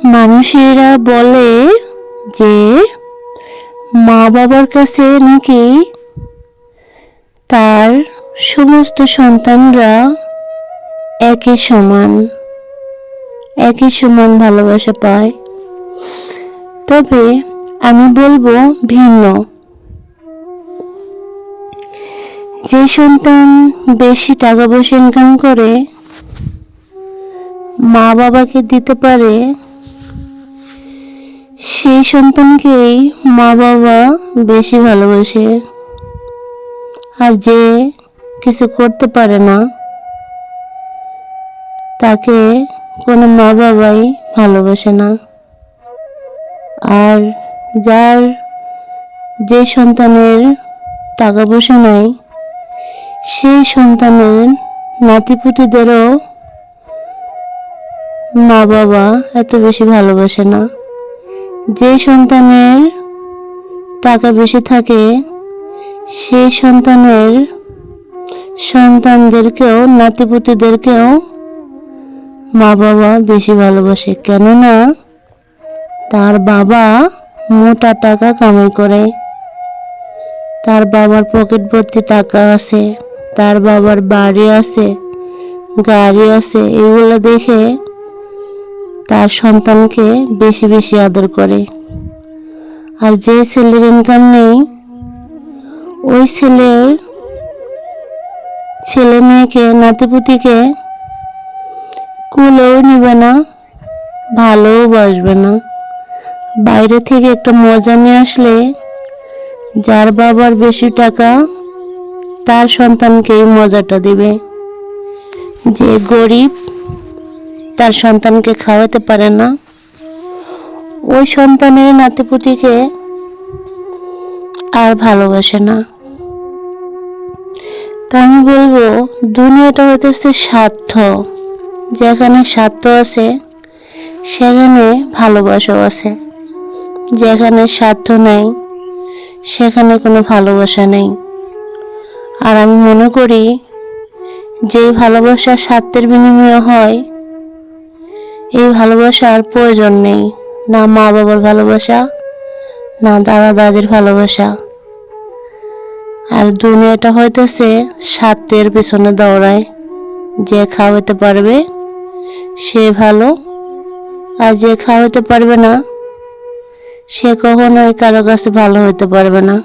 মানুষেরা বলে যে মা বাবার কাছে নাকি তার সমস্ত সন্তানরা একই সমান ভালোবাসা পায়। তবে আমি বলবো ভিন্ন। যে সন্তান বেশি টাকা পয়সা ইনকাম করে মা বাবাকে দিতে পারে, সেই সন্তানকেই মা বাবা বেশি ভালোবাসে। আর যে কিছু করতে পারে না তাকে কোনো মা বাবাই ভালোবাসে না। আর যে সন্তানের টাকা পয়সা নাই সেই সন্তানের নাতিপুতিদেরও মা বাবা এত বেশি ভালোবাসে না। যে সন্তানের টাকা বেশি থাকে সেই সন্তানের সন্তানদেরকেও নাতিপুতিদেরকেও মা বাবা বেশি ভালোবাসে, কেননা তার বাবা মোটা টাকা কামাই করে, তার বাবার পকেট ভর্তি টাকা আছে, তার বাবার বাড়ি আছে, গাড়ি আছে। এগুলো দেখে তার সন্তানকে বেশি বেশি আদর করে। আর যে ছেলের ইনকাম নেই ওই ছেলে মেয়েকে নাতিপুতিকে কুলেও নিবে না, ভালোও বাসবে না। বাইরে থেকে একটা মজা নিয়ে আসলে যার বাবার বেশি টাকা তার সন্তানকে এই মজাটা দিবে। যে গরিব তার সন্তানকে খাওয়াতে পারে না ওই সন্তানের নাতিপুতিকে আর ভালোবাসে না। তা আমি বলবো দুনিয়াটা হইতেছে স্বার্থ। যেখানে স্বার্থ আছে সেখানে ভালোবাসাও আছে, যেখানে স্বার্থ নেই সেখানে কোনো ভালোবাসা নেই। আর আমি মনে করি যে ভালোবাসা স্বার্থের বিনিময়ে হয় এই ভালোবাসার প্রয়োজন নেই, না মা বাবার ভালোবাসা, না দাদা দাদির ভালোবাসা। আর দুনিয়াটা হইতেছে স্বার্থের পেছনে দৌড়ায়। যে খাওয়াতে পারবে সে ভালো, আর যে খাওয়াতে পারবে না সে কখনোই কারো কাছে ভালো হতে পারবে না।